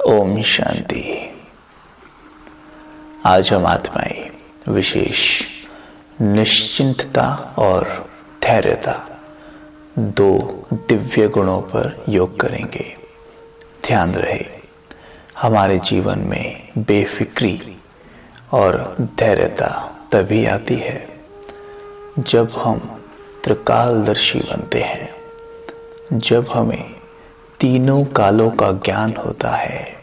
ओम शांति। आज हम आत्माएं विशेष निश्चिंतता और धैर्यता दो दिव्य गुणों पर योग करेंगे। ध्यान रहे, हमारे जीवन में बेफिक्री और धैर्यता तभी आती है जब हम त्रिकालदर्शी बनते हैं, जब हमें तीनों कालों का ज्ञान होता है।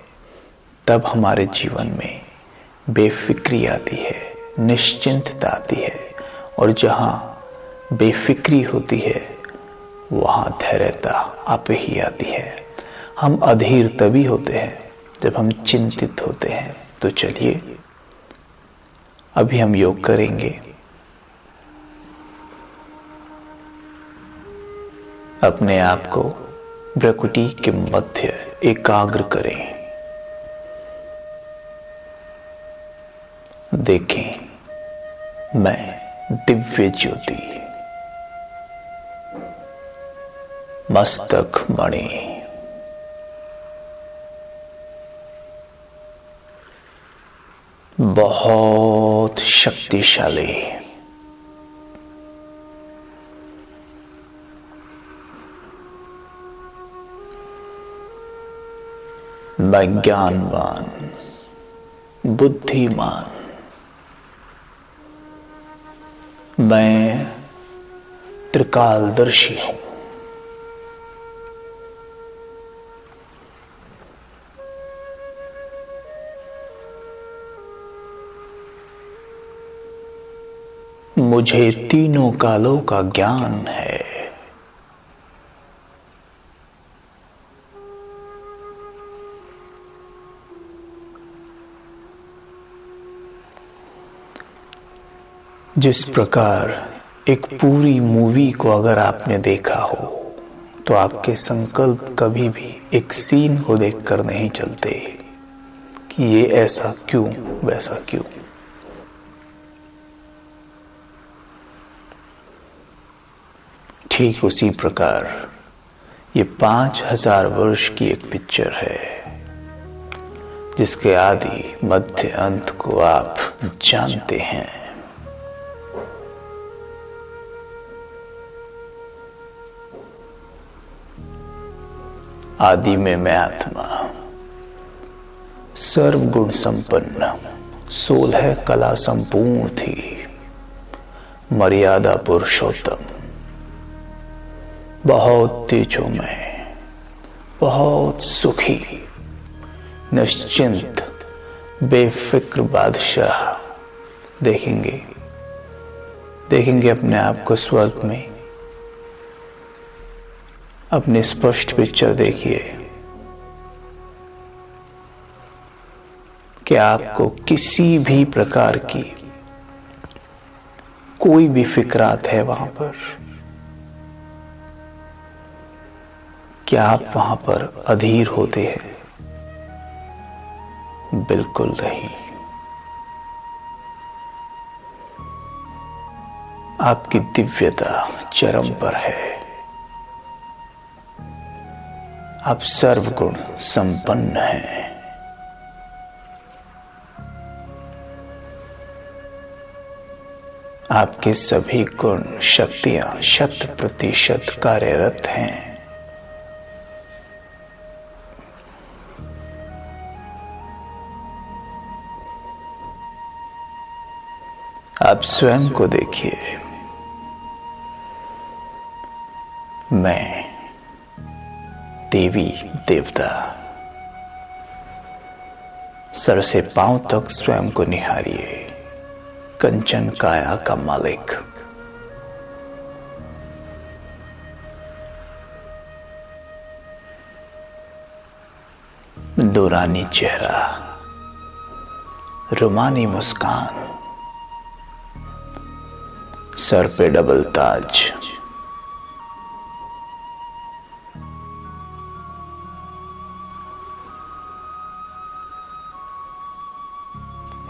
तब हमारे जीवन में बेफिक्री आती है, निश्चिंतता आती है, और जहाँ बेफिक्री होती है वहाँ धैर्यता आप ही आती है। हम अधीर तभी होते हैं जब हम चिंतित होते हैं। तो चलिए अभी हम योग करेंगे। अपने आप को भ्रुकुटी के मध्य एकाग्र करें। देखें, मैं दिव्य ज्योति, मस्तक मणि, बहुत शक्तिशाली, मैं ज्ञानवान, बुद्धिमान, मैं त्रिकालदर्शी हूं। मुझे तीनों कालों का ज्ञान है। जिस प्रकार एक पूरी मूवी को अगर आपने देखा हो तो आपके संकल्प कभी भी एक सीन को देखकर नहीं चलते कि ये ऐसा क्यों, वैसा क्यों। ठीक उसी प्रकार ये 5000 वर्ष की एक पिक्चर है जिसके आदि मध्य अंत को आप जानते हैं। आदि में मैं आत्मा, सर्वगुण संपन्न, 16 कला संपूर्ण थी, मर्यादा पुरुषोत्तम, बहुत तेजोमय, बहुत सुखी, निश्चिंत, बेफिक्र बादशाह। देखेंगे अपने आप को स्वर्ग में। अपनी स्पष्ट पिक्चर देखिए कि आपको किसी भी प्रकार की कोई भी फिक्रात है वहां पर, क्या आप वहां पर अधीर होते हैं? बिल्कुल नहीं। आपकी दिव्यता चरम पर है। आप सर्वगुण संपन्न हैं। आपके सभी गुण, शक्तियां 100% कार्यरत हैं। आप स्वयं को देखिए। मैं देवी देवता, सर से पांव तक स्वयं को निहारिए। कंचन काया का मालिक, नूरानी चेहरा, रुमानी मुस्कान, सर पे डबल ताज,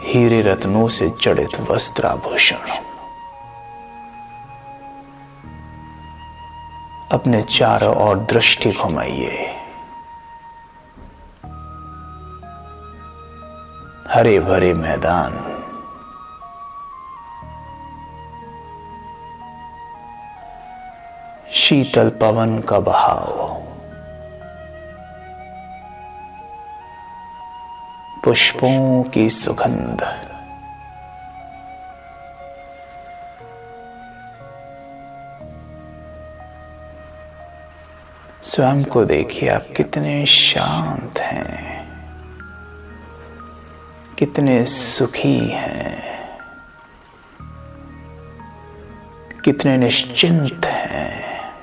हीरे रत्नों से जड़ित वस्त्राभूषण। अपने चारों ओर दृष्टि घुमाइए। हरे भरे मैदान, शीतल पवन का बहाव, पुष्पों की सुगंध, स्वयं को देखिए आप कितने शांत हैं, कितने सुखी हैं, कितने निश्चिंत हैं।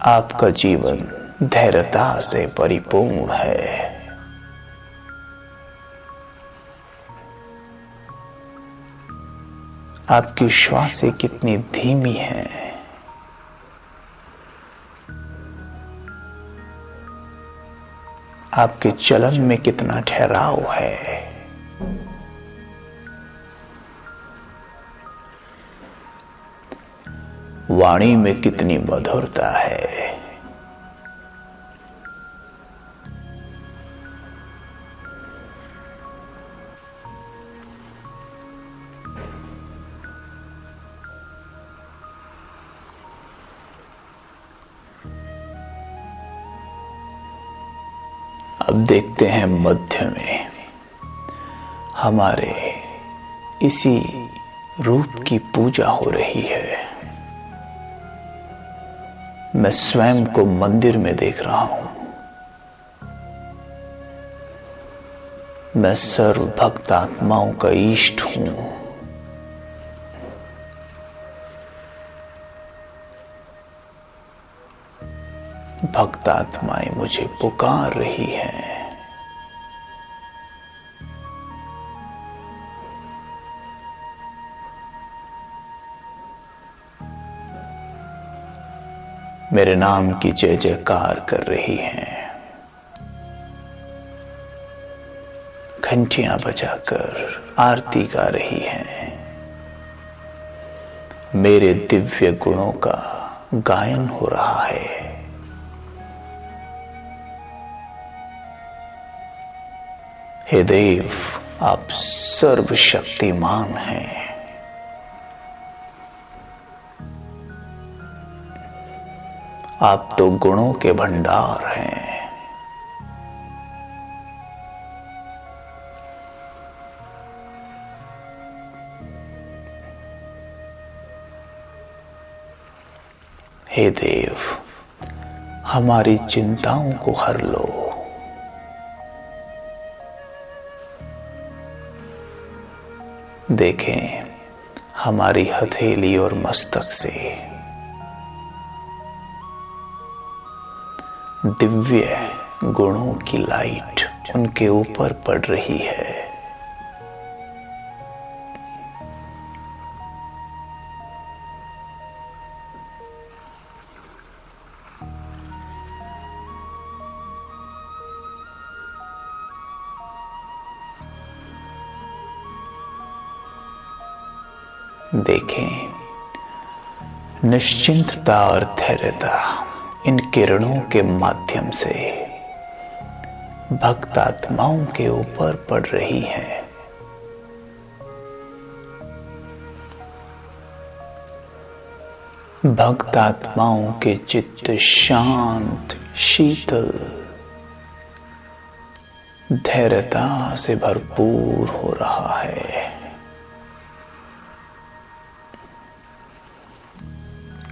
आपका जीवन धैर्यता से परिपूर्ण है। आपकी श्वासें कितनी धीमी हैं। आपके चलन में कितना ठहराव है। वाणी में कितनी मधुरता है। अब देखते हैं मध्य में हमारे इसी रूप की पूजा हो रही है। मैं स्वयं को मंदिर में देख रहा हूं। मैं सर्व भक्त आत्माओं का इष्ट हूं। भक्त आत्माएं मुझे पुकार रही हैं। मेरे नाम की जय जयकार कर रही हैं। घंटियां बजाकर आरती गा रही हैं। मेरे दिव्य गुणों का गायन हो रहा है। हे देव, आप सर्वशक्तिमान हैं। आप तो गुणों के भंडार हैं। हे देव, हमारी चिंताओं को हर लो। देखें हमारी हथेली और मस्तक से दिव्य गुणों की लाइट उनके ऊपर पड़ रही है। देखें निश्चिंतता और धैर्यता इन किरणों के माध्यम से भक्त आत्माओं के ऊपर पड़ रही है। भक्त आत्माओं के चित्त शांत, शीतल, धैर्यता से भरपूर हो रहा है।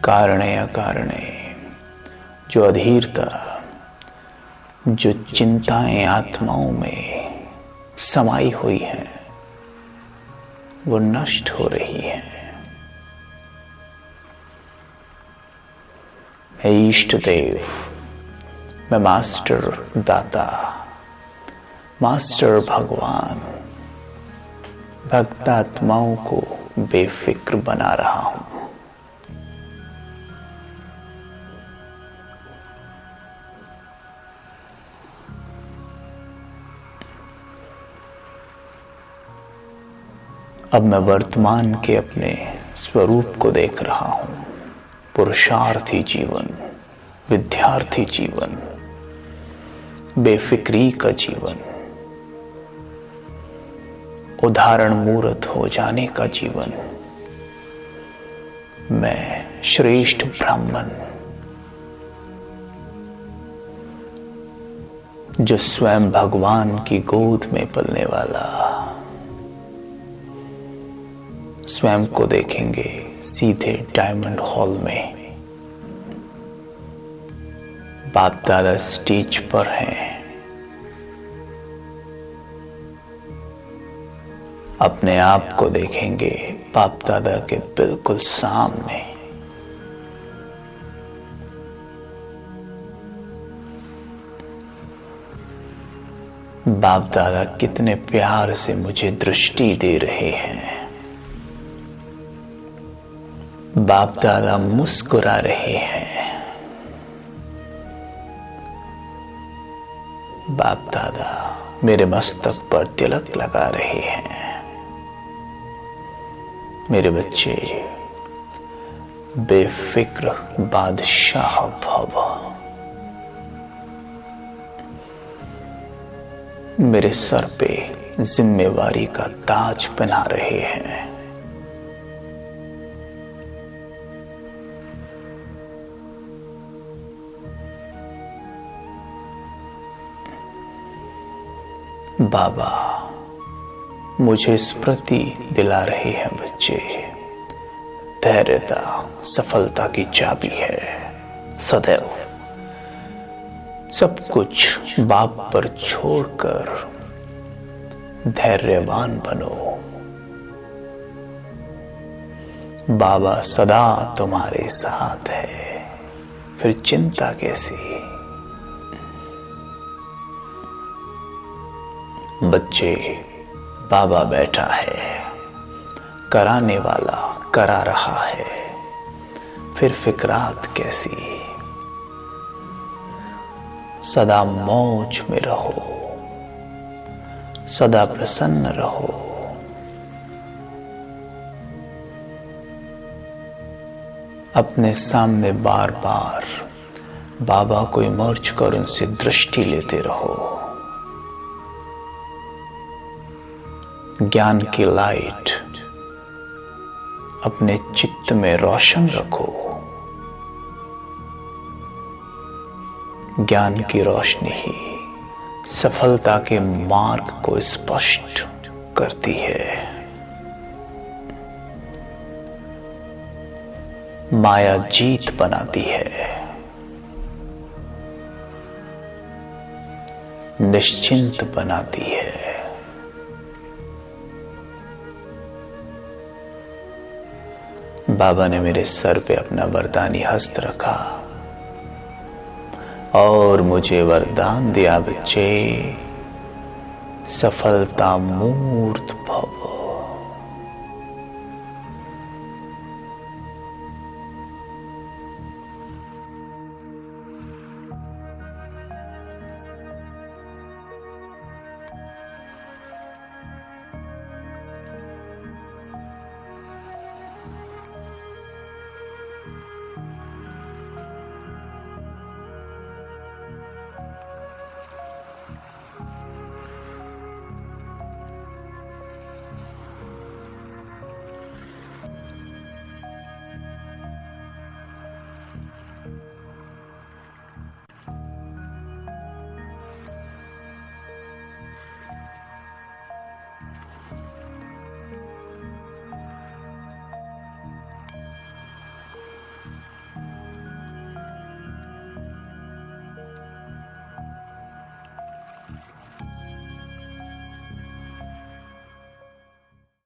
कारणे अकारणे जो अधीरता, जो चिंताएं आत्माओं में समाई हुई हैं, वो नष्ट हो रही हैं। हे इष्ट देव, मैं मास्टर दाता, मास्टर भगवान भक्त आत्माओं को बेफिक्र बना रहा हूं। अब मैं वर्तमान के अपने स्वरूप को देख रहा हूं। पुरुषार्थी जीवन, विद्यार्थी जीवन, बेफिक्री का जीवन, उदाहरण मूर्त हो जाने का जीवन। मैं श्रेष्ठ ब्राह्मण जो स्वयं भगवान की गोद में पलने वाला, स्वयं को देखेंगे सीधे डायमंड हॉल में। बाप दादा स्टेज पर हैं, अपने आप को देखेंगे बाप दादा के बिल्कुल सामने। बाप दादा कितने प्यार से मुझे दृष्टि दे रहे हैं। बाप दादा मुस्कुरा रहे हैं। बाप दादा मेरे मस्तक पर तिलक लगा रहे हैं। मेरे बच्चे बेफिक्र बादशाह भव। मेरे सर पे जिम्मेवारी का ताज पहना रहे हैं। बाबा मुझे स्मृति दिला रहे हैं बच्चे, धैर्यता सफलता की चाबी है। सदैव सब कुछ बाप पर छोड़कर धैर्यवान बनो। बाबा सदा तुम्हारे साथ है, फिर चिंता कैसी। बच्चे बाबा बैठा है, कराने वाला करा रहा है, फिर फिक्रात कैसी। सदा मौज में रहो, सदा प्रसन्न रहो। अपने सामने बार बार बाबा को इमर्ज कर उनसे दृष्टि लेते रहो। ज्ञान की लाइट अपने चित्त में रोशन रखो। ज्ञान की रोशनी ही सफलता के मार्ग को स्पष्ट करती है। माया जीत बनाती है, निश्चिंत बनाती है। बाबा ने मेरे सर पे अपना वरदानी हस्त रखा और मुझे वरदान दिया, बच्चे सफलता मूर्त भव।